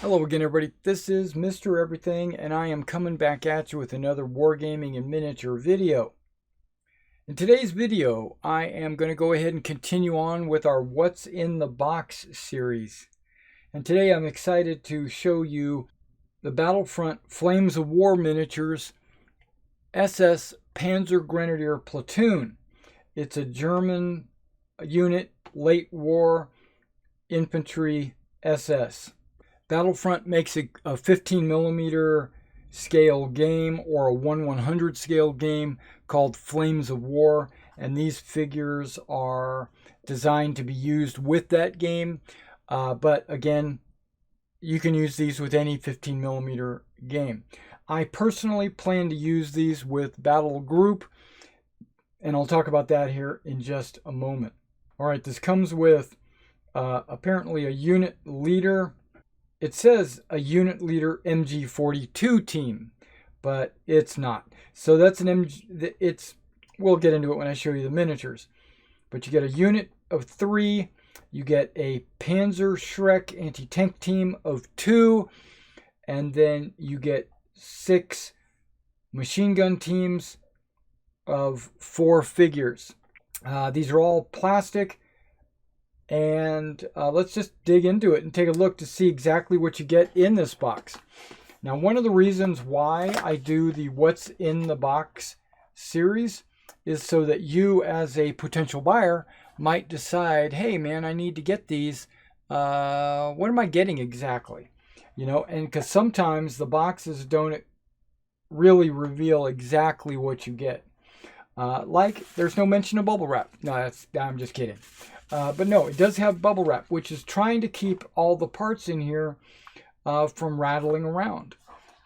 Hello again, everybody. This is Mr. Everything, and I am coming back at you with another Wargaming and miniature video. In today's video, I am going to go ahead and continue on with our What's in the Box series. And today I'm excited to show you the Battlefront Flames of War miniatures SS Panzergrenadier Platoon. It's a German unit, late war infantry SS. Battlefront makes a 15 millimeter scale game or a 1/100 scale game called Flames of War, and these figures are designed to be used with that game. But again, you can use these with any 15 millimeter game. I personally plan to use these with Battle Group, and I'll talk about that here in just a moment. All right, this comes with apparently a unit leader. It says a unit leader MG42 team, but it's not. So that's an MG, we'll get into it when I show you the miniatures. But you get a unit of 3, you get a Panzergrenadier anti-tank team of 2, and then you get 6 machine gun teams of 4 figures. These are all plastic. And let's just dig into it and take a look to see exactly what you get in this box. Now, one of the reasons why I do the What's in the Box series is so that you, as a potential buyer, might decide, hey man, I need to get these. What am I getting exactly? You know, and because sometimes the boxes don't really reveal exactly what you get. Like, there's no mention of bubble wrap. No, I'm just kidding. But no, it does have bubble wrap, which is trying to keep all the parts in here from rattling around.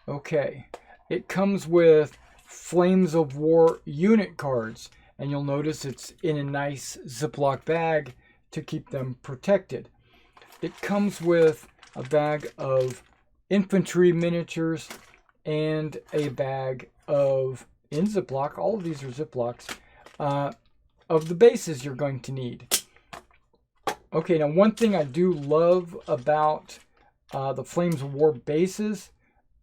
Okay, it comes with Flames of War unit cards, and you'll notice it's in a nice Ziploc bag to keep them protected. It comes with a bag of infantry miniatures and a bag of, in Ziploc, all of these are Ziplocs, of the bases you're going to need. Okay, now one thing I do love about the Flames of War bases,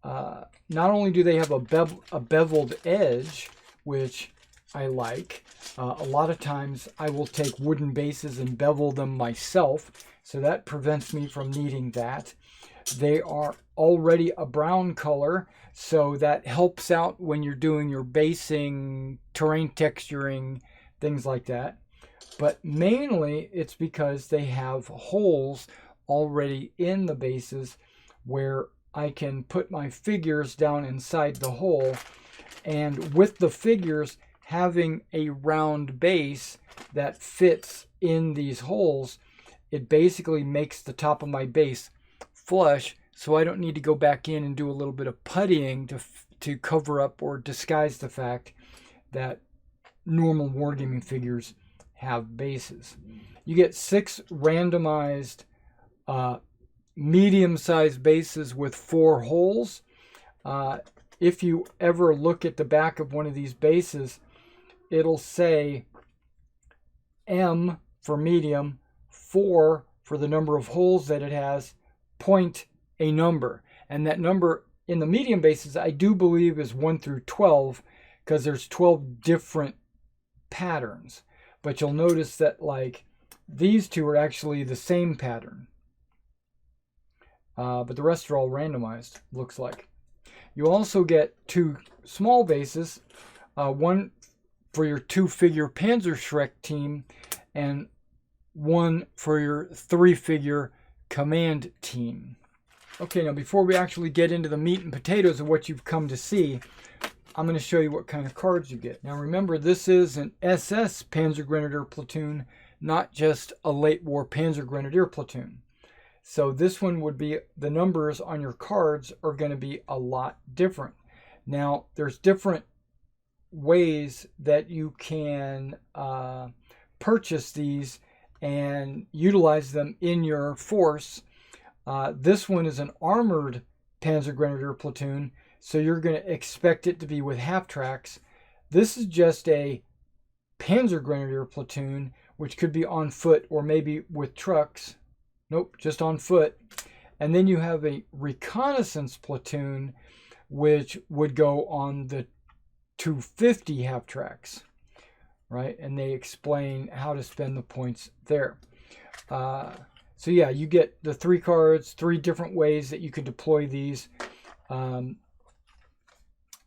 not only do they have a beveled edge, which I like, a lot of times I will take wooden bases and bevel them myself, so that prevents me from needing that. They are already a brown color, so that helps out when you're doing your basing, terrain texturing, things like that. But mainly it's because they have holes already in the bases where I can put my figures down inside the hole. And with the figures having a round base that fits in these holes, it basically makes the top of my base flush, so I don't need to go back in and do a little bit of puttying to cover up or disguise the fact that normal wargaming figures have bases. You get 6 randomized medium-sized bases with 4 holes. If you ever look at the back of one of these bases, it'll say M for medium, 4 for the number of holes that it has, point a number. And that number in the medium bases, I do believe, is 1 through 12, because there's 12 different patterns. But you'll notice that, like, these two are actually the same pattern. But the rest are all randomized, looks like. You also get 2 small bases, one for your 2-figure Panzergrenadier team, and one for your 3-figure command team. Okay, now before we actually get into the meat and potatoes of what you've come to see, I'm going to show you what kind of cards you get. Now remember, this is an SS Panzergrenadier platoon, not just a late war Panzergrenadier platoon. So this one would be, the numbers on your cards are going to be a lot different. Now there's different ways that you can purchase these and utilize them in your force. This one is an armored Panzergrenadier platoon, so you're going to expect it to be with half tracks. This is just a Panzergrenadier platoon, which could be on foot or maybe with trucks. Nope, just on foot. And then you have a reconnaissance platoon, which would go on the 250 half tracks, right? And they explain how to spend the points there. So yeah, you get the 3 cards, 3 different ways that you could deploy these. But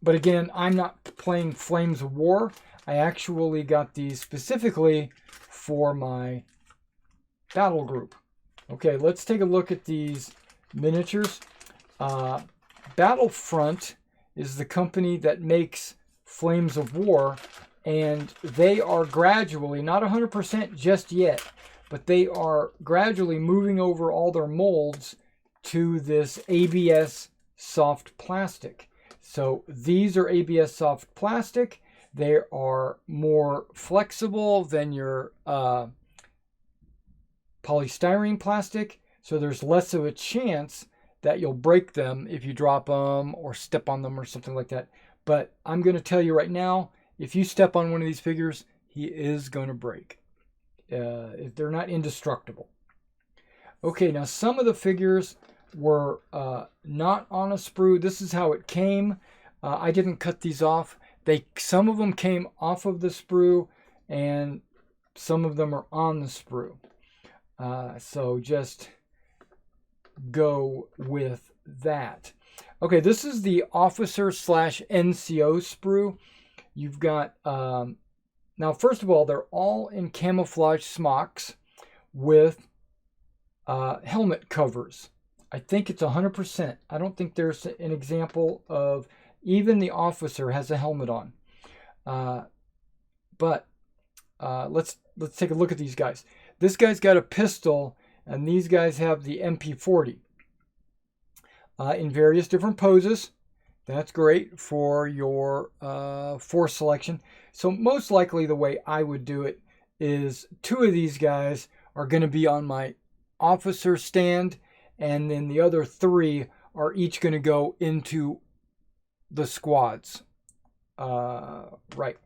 again, I'm not playing Flames of War. I actually got these specifically for my battle group. Okay, let's take a look at these miniatures. Battlefront is the company that makes Flames of War, and they are gradually, not 100% just yet, but they are gradually moving over all their molds to this ABS soft plastic. So these are ABS soft plastic. They are more flexible than your polystyrene plastic. So there's less of a chance that you'll break them if you drop them or step on them or something like that. But I'm going to tell you right now, if you step on one of these figures, he is going to break. They're not indestructible. Okay, now some of the figures were not on a sprue. This is how it came. I didn't cut these off. Some of them came off of the sprue, and some of them are on the sprue. So just go with that. Okay, this is the officer / NCO sprue. You've got, now first of all, they're all in camouflage smocks with helmet covers. I think it's 100%. I don't think there's an example of even the officer has a helmet on. But let's take a look at these guys. This guy's got a pistol, and these guys have the MP40 in various different poses. That's great for your force selection. So most likely the way I would do it is 2 of these guys are going to be on my officer stand, and then the other 3 are each going to go into the squads. Right.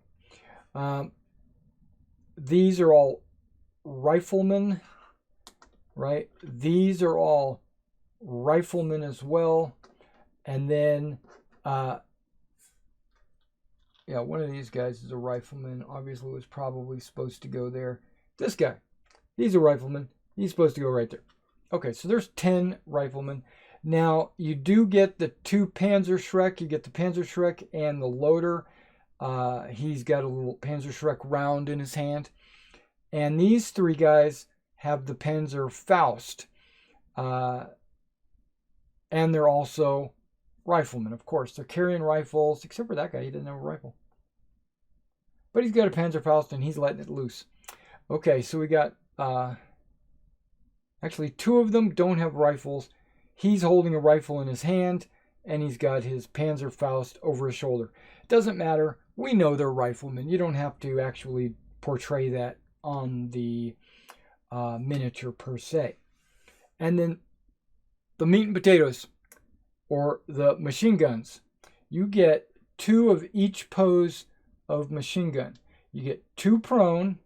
These are all riflemen, right? These are all riflemen as well. And then, yeah, one of these guys is a rifleman. Obviously, was probably supposed to go there. This guy, he's a rifleman. He's supposed to go right there. Okay, so there's 10 riflemen. Now, you do get the 2 Panzerschreck. You get the Panzerschreck and the loader. He's got a little Panzerschreck round in his hand. And these 3 guys have the Panzerfaust. And they're also riflemen, of course. They're carrying rifles, except for that guy. He didn't have a rifle. But he's got a Panzerfaust, and he's letting it loose. Okay, so we got... actually, 2 of them don't have rifles. He's holding a rifle in his hand, and he's got his Panzerfaust over his shoulder. It doesn't matter. We know they're riflemen. You don't have to actually portray that on the miniature per se. And then the meat and potatoes, or the machine guns. You get 2 of each pose of machine gun. You get 2 prone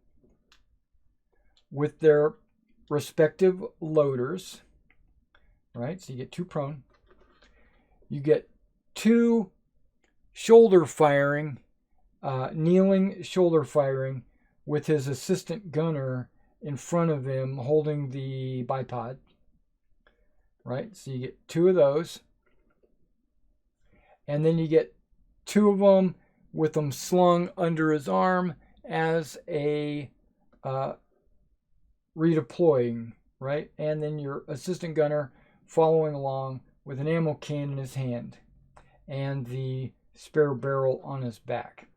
with their respective loaders, right? So you get 2 prone. You get 2 shoulder firing, kneeling shoulder firing with his assistant gunner in front of him holding the bipod, right? So you get 2 of those. And then you get 2 of them with them slung under his arm as a redeploying, right? And then your assistant gunner following along with an ammo can in his hand and the spare barrel on his back.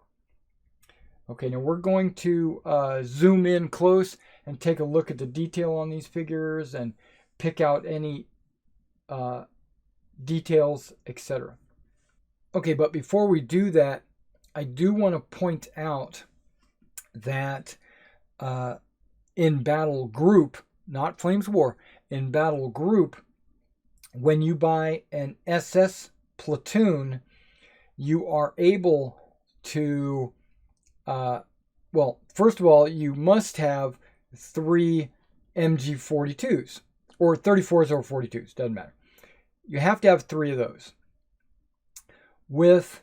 Okay, now we're going to zoom in close and take a look at the detail on these figures and pick out any details, etc. Okay, but before we do that, I do want to point out that in Battle Group, not Flames War, in Battle Group, when you buy an SS Platoon, you are able to, well, first of all, you must have 3 MG42s, or 34s or 42s, doesn't matter. You have to have 3 of those with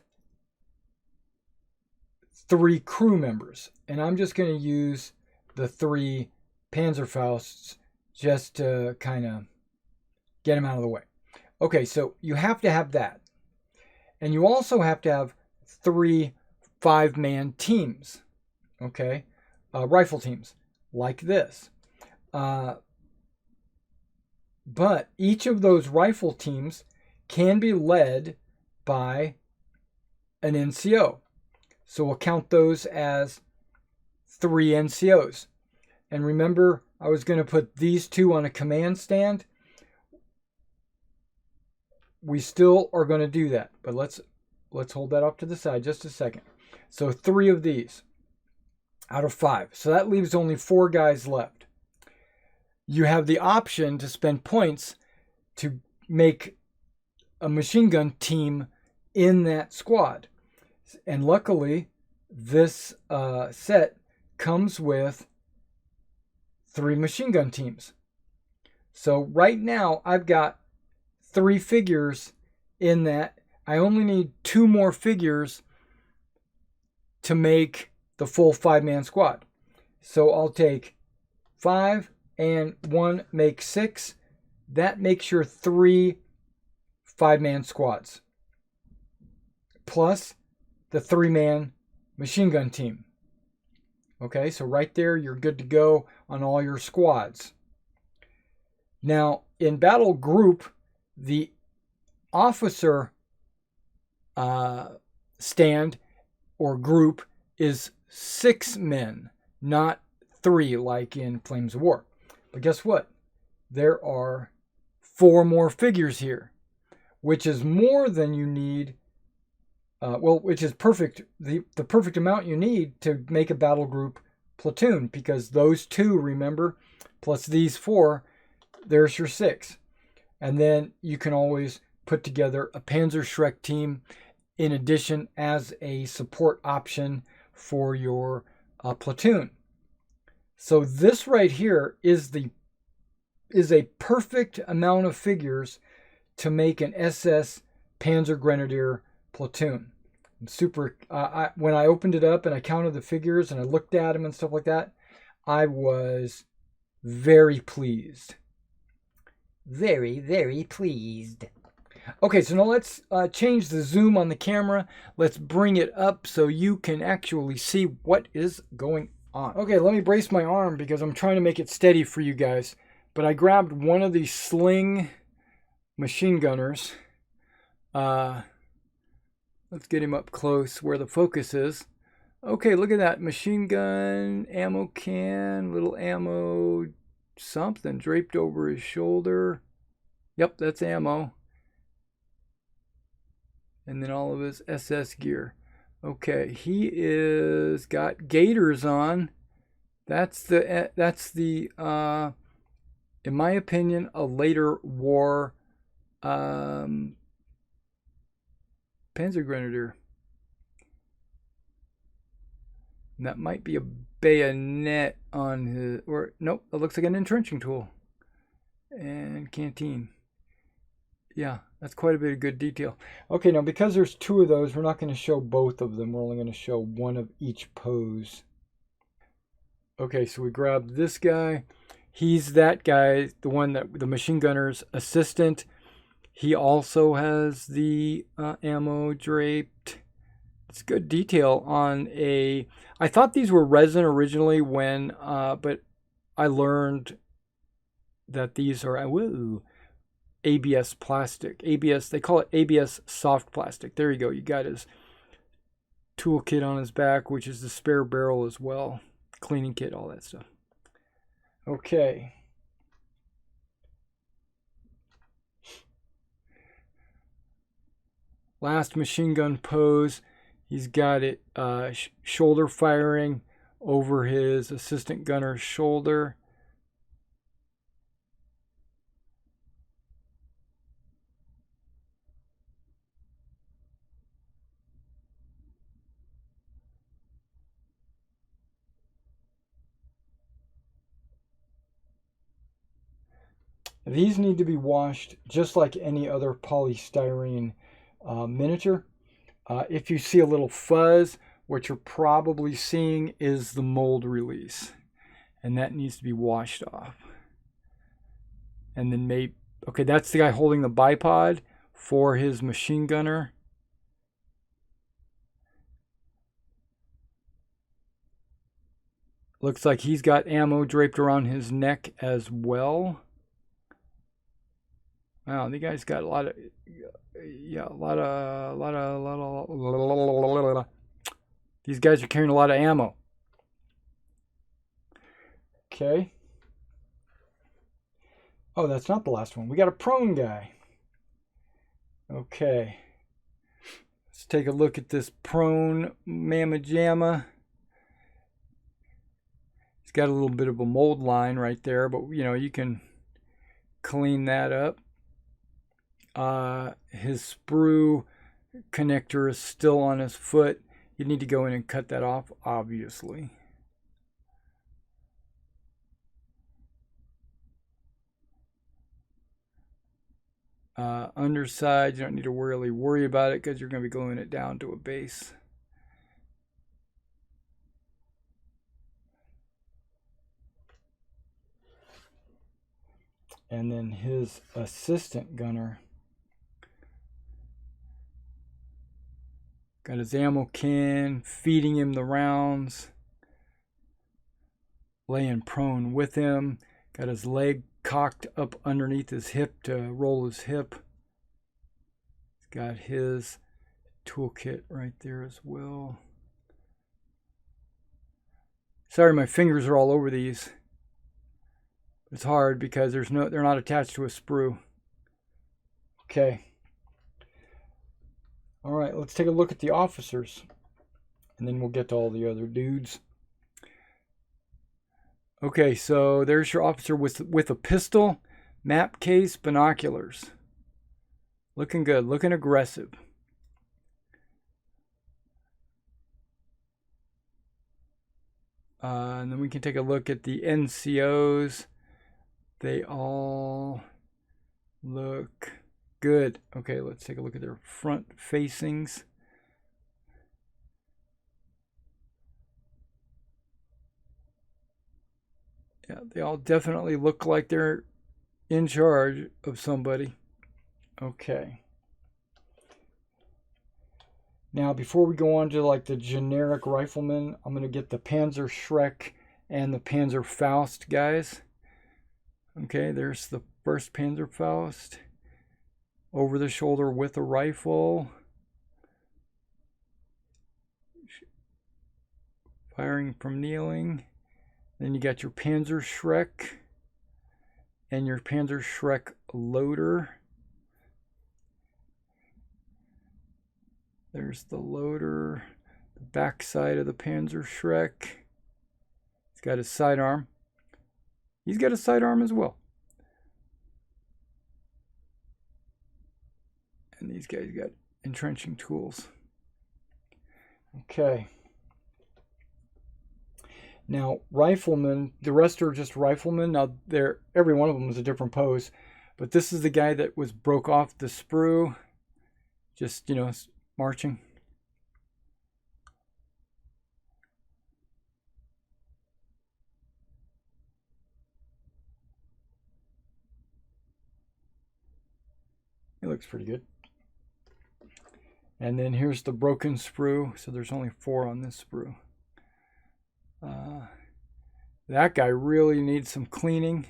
3 crew members. And I'm just going to use the 3 Panzerfausts just to kind of get them out of the way. Okay, so you have to have that. And you also have to have 3 5-man teams, okay? Rifle teams, like this. But each of those rifle teams can be led by an NCO. So we'll count those as 3 NCOs. And remember, I was going to put these 2 on a command stand. We still are going to do that, but let's hold that up to the side just a second. So 3 of these out of 5. So that leaves only 4 guys left. You have the option to spend points to make a machine gun team in that squad. And luckily, this set comes with 3 machine gun teams. So right now, I've got 3 figures in that. I only need 2 more figures to make the full 5-man squad. So I'll take 5 and 1 makes 6. That makes your 3 5-man squads. Plus the 3-man machine gun team. Okay, so right there, you're good to go on all your squads. Now, in battle group, the officer stand or group is 6 men, not 3 like in Flames of War. But guess what? There are 4 more figures here, which is more than you need. Which is perfect, the perfect amount you need to make a battle group platoon, because those 2, remember, plus these 4, there's your 6. And then you can always put together a Panzerschreck team in addition as a support option for your platoon. So this right here is a perfect amount of figures to make an SS Panzergrenadier platoon. I'm super. When I opened it up and I counted the figures and I looked at them and stuff like that, I was very pleased. Very, very pleased. Okay, so now let's change the zoom on the camera. Let's bring it up so you can actually see what is going on. Okay, let me brace my arm because I'm trying to make it steady for you guys. But I grabbed one of these sling machine gunners. Let's get him up close where the focus is. Okay, look at that. Machine gun, ammo can, little ammo, something draped over his shoulder. Yep, that's ammo. And then all of his SS gear. Okay, he is got gaiters on. That's the in my opinion, a later war Panzergrenadier. And that might be a bayonet on his, or nope, it looks like an entrenching tool. And canteen. Yeah, that's quite a bit of good detail. Okay, now because there's 2 of those, we're not going to show both of them. We're only going to show one of each pose. Okay, so we grabbed this guy. He's that guy, the one that the machine gunner's assistant. He also has the ammo draped. It's good detail on a. I thought these were resin originally when, but I learned that these are ABS plastic. ABS, they call it ABS soft plastic. There you go. You got his toolkit on his back, which is the spare barrel as well. Cleaning kit, all that stuff. Okay. Last machine gun pose. He's got it shoulder firing over his assistant gunner's shoulder. These need to be washed just like any other polystyrene miniature. If you see a little fuzz, what you're probably seeing is the mold release, and that needs to be washed off. And then maybe, okay, that's the guy holding the bipod for his machine gunner. Looks like he's got ammo draped around his neck as well. Wow, the guy's got a lot of, yeah, a lot of. These guys are carrying a lot of ammo. Okay. Oh, that's not the last one. We got a prone guy. Okay. Let's take a look at this prone mamma jamma. It's got a little bit of a mold line right there, but you know, you can clean that up. His sprue connector is still on his foot. You need to go in and cut that off, obviously. Underside, you don't need to really worry about it because you're going to be gluing it down to a base. And then his assistant gunner got his ammo can, feeding him the rounds, laying prone with him, got his leg cocked up underneath his hip to roll his hip. He's got his toolkit right there as well. Sorry, my fingers are all over these. It's hard because they're not attached to a sprue. Okay. All right, let's take a look at the officers, and then we'll get to all the other dudes. Okay, so there's your officer with a pistol, map case, binoculars. Looking good, looking aggressive. And then we can take a look at the NCOs. They all look good. Okay, let's take a look at their front facings. Yeah, they all definitely look like they're in charge of somebody. Okay. Now, before we go on to like the generic rifleman, I'm going to get the Panzerschreck and the Panzerfaust guys. Okay, there's the first Panzerfaust. Over the shoulder with a rifle. Firing from kneeling. Then you got your Panzerschreck and your Panzerschreck loader. There's the loader, the back side of the Panzerschreck. He's got his sidearm. He's got a sidearm as well. And these guys got entrenching tools. Okay. Now, riflemen, the rest are just riflemen. Now, every one of them is a different pose. But this is the guy that broke off the sprue. Just, you know, marching. It looks pretty good. And then here's the broken sprue. So there's only 4 on this sprue. That guy really needs some cleaning.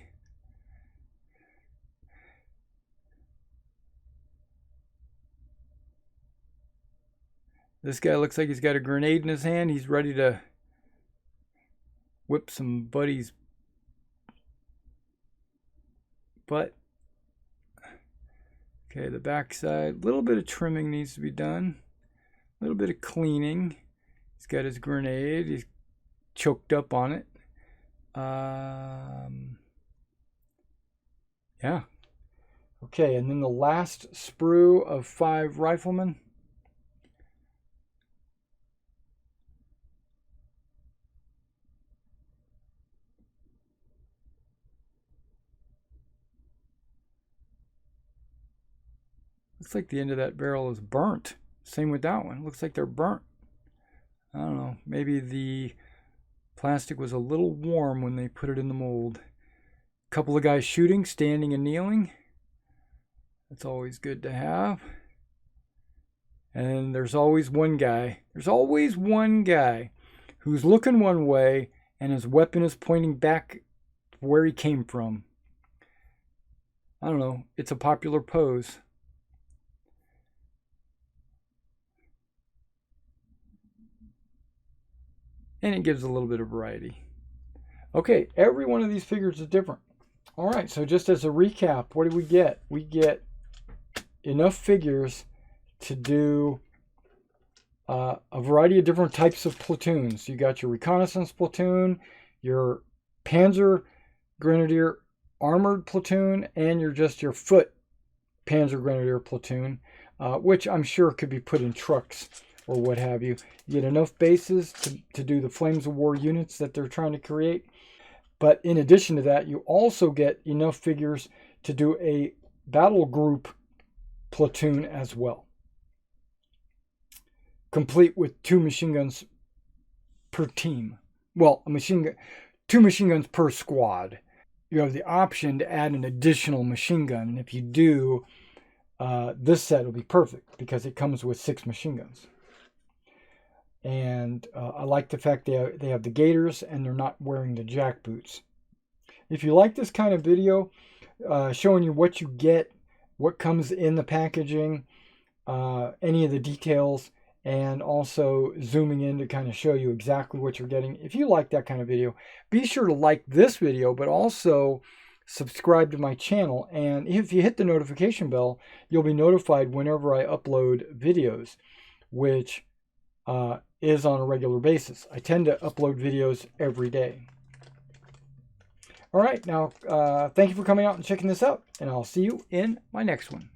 This guy looks like he's got a grenade in his hand. He's ready to whip some buddies' butt. Okay, the backside. A little bit of trimming needs to be done. A little bit of cleaning. He's got his grenade. He's choked up on it. Yeah. Okay, and then the last sprue of 5 riflemen. Looks like the end of that barrel is burnt. Same with that one. Looks like they're burnt. I don't know. Maybe the plastic was a little warm when they put it in the mold. A couple of guys shooting, standing and kneeling. That's always good to have. And there's always one guy. There's always one guy who's looking one way and his weapon is pointing back where he came from. I don't know. It's a popular pose. And it gives a little bit of variety. Okay, every one of these figures is different. All right, so just as a recap, what do we get? We get enough figures to do a variety of different types of platoons. You got your reconnaissance platoon, your Panzergrenadier armored platoon, and your foot Panzergrenadier platoon, which I'm sure could be put in trucks or what have you. You get enough bases to do the Flames of War units that they're trying to create. But in addition to that, you also get enough figures to do a battle group platoon as well, complete with 2 machine guns per team. Well, two machine guns per squad. You have the option to add an additional machine gun, and if you do, this set will be perfect because it comes with 6 machine guns. And I like the fact they have the gaiters and they're not wearing the jack boots. If you like this kind of video, showing you what you get, what comes in the packaging, any of the details, and also zooming in to kind of show you exactly what you're getting. If you like that kind of video, be sure to like this video, but also subscribe to my channel. And if you hit the notification bell, you'll be notified whenever I upload videos, which is on a regular basis. I tend to upload videos every day. All right, now thank you for coming out and checking this out, and I'll see you in my next one.